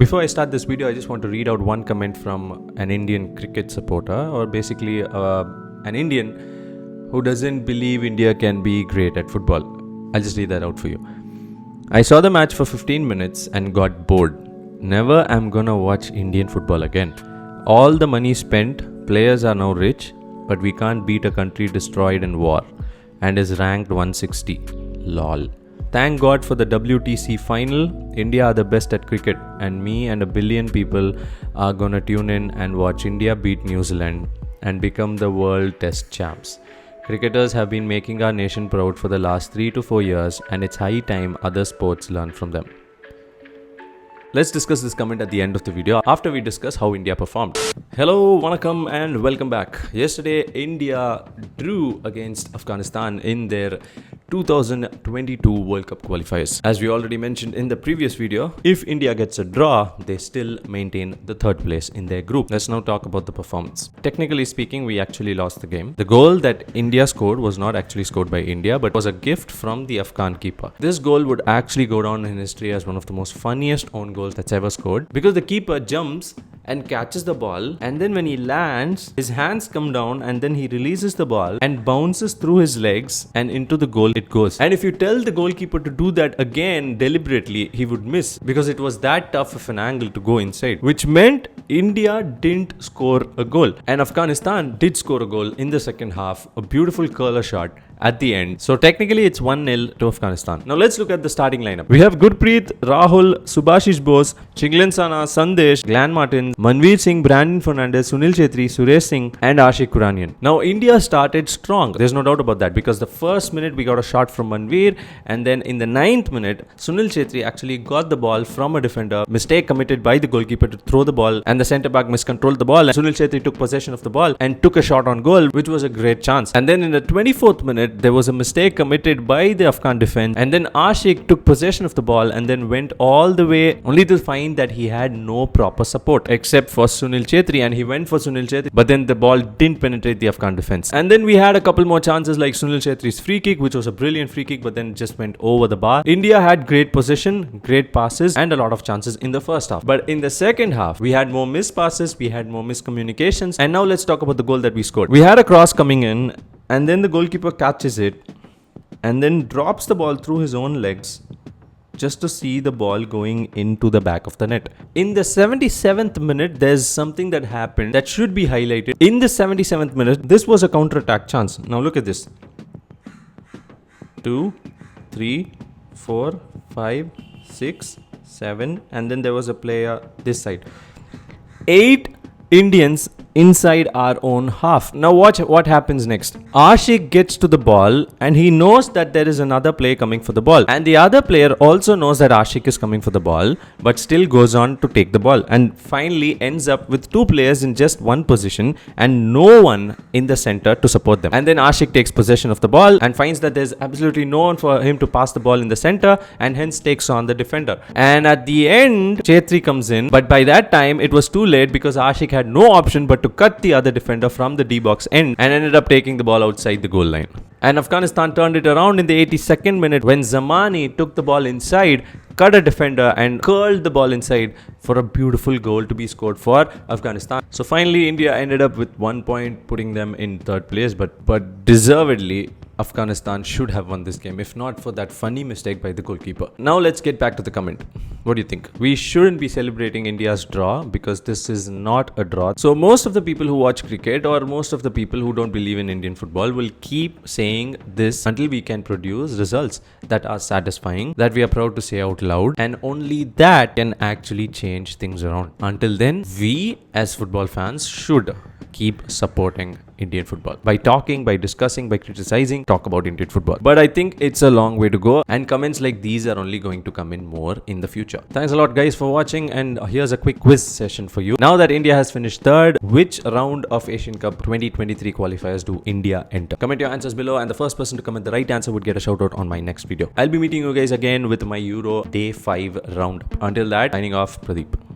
Before I start this video, I just want to read out one comment from an Indian cricket supporter, or basically an Indian who doesn't believe India can be great at football. I'll just read that out for you. I saw the match for 15 minutes and got bored. Never am gonna watch Indian football again. All the money spent, players are now rich, but we can't beat a country destroyed in war and is ranked 160. Lol. Thank God for the WTC final. India are the best at cricket, and me and a billion people are gonna tune in and watch India beat New Zealand and become the world test champs. Cricketers have been making our nation proud for the last 3 to 4 years, and it's high time other sports learn from them. Let's discuss this comment at the end of the video after we discuss how India performed. Hello, Vanakkam and welcome back. Yesterday, India drew against Afghanistan in their 2022 World Cup qualifiers. As we already mentioned in the previous video, if India gets a draw, they still maintain the third place in their group. Let's now talk about the performance. Technically speaking, we actually lost the game. The goal that India scored was not actually scored by India, but was a gift from the Afghan keeper. This goal would actually go down in history as one of the most funniest own goals that's ever scored, because the keeper jumps and catches the ball, and then when he lands, his hands come down and then he releases the ball and bounces through his legs and into the goal it goes. And if you tell the goalkeeper to do that again deliberately, he would miss, because it was that tough of an angle to go inside, which meant India didn't score a goal, and Afghanistan did score a goal in the second half, a beautiful curler shot at the end. So technically it's 1-0 to Afghanistan. Now let's look at the starting lineup. We have Gurpreet, Rahul, Subhashish Bose, Chinglen Sana, Sandesh, Glenn Martin, Manveer Singh, Brandon Fernandez, Sunil Chhetri, Suresh Singh and Ashik Kuranian. Now India started strong. There's no doubt about that, because the first minute we got a shot from Manveer, and then in the 9th minute Sunil Chhetri actually got the ball from a defender. Mistake committed by the goalkeeper to throw the ball, and the centre back miscontrolled the ball, and Sunil Chhetri took possession of the ball and took a shot on goal, which was a great chance. And then in the 24th minute there was a mistake committed by the Afghan defense, and then Ashik took possession of the ball and then went all the way, only to find that he had no proper support except for Sunil Chhetri, and he went for Sunil Chhetri, but then the ball didn't penetrate the Afghan defense. And then we had a couple more chances, like Sunil Chhetri's free kick, which was a brilliant free kick, but then it just went over the bar. India had great possession, great passes and a lot of chances in the first half, but in the second half we had more missed passes, we had more miscommunications. And now let's talk about the goal that we scored. We had a cross coming in, and then the goalkeeper catches it and then drops the ball through his own legs just to see the ball going into the back of the net. In the 77th minute, there's something that happened that should be highlighted. In the 77th minute, this was a counter-attack chance. Now look at this. 2, 3, 4, 5, 6, 7, and then there was a player this side. 8 Indians inside our own half. Now watch what happens next. Ashik gets to the ball and he knows that there is another player coming for the ball, and the other player also knows that Ashik is coming for the ball, but still goes on to take the ball, and finally ends up with 2 players in just one position and no one in the center to support them. And then Ashik takes possession of the ball and finds that there's absolutely no one for him to pass the ball in the center, and hence takes on the defender. And at the end, Chhetri comes in, but by that time it was too late, because Ashik had no option but to cut the other defender from the D-box end and ended up taking the ball outside the goal line. And Afghanistan turned it around in the 82nd minute when Zamani took the ball inside, cut a defender and curled the ball inside for a beautiful goal to be scored for Afghanistan. So finally India ended up with 1 point, putting them in third place, but deservedly Afghanistan should have won this game, if not for that funny mistake by the goalkeeper. Now let's get back to the comment. What do you think? We shouldn't be celebrating India's draw, because this is not a draw. So most of the people who watch cricket, or most of the people who don't believe in Indian football, will keep saying this until we can produce results that are satisfying, that we are proud to say out loud, and only that can actually change things around. Until then, we as football fans should keep supporting Indian football by talking, by discussing, by criticizing, talk about Indian football. But I think it's a long way to go, and comments like these are only going to come in more in the future. Thanks a lot guys for watching, and here's a quick quiz session for you. Now that India has finished third, which round of Asian Cup 2023 qualifiers do India enter? Comment your answers below, and the first person to comment the right answer would get a shout out on my next video. I'll be meeting you guys again with my Euro Day 5 round. Until that, signing off, Pradeep.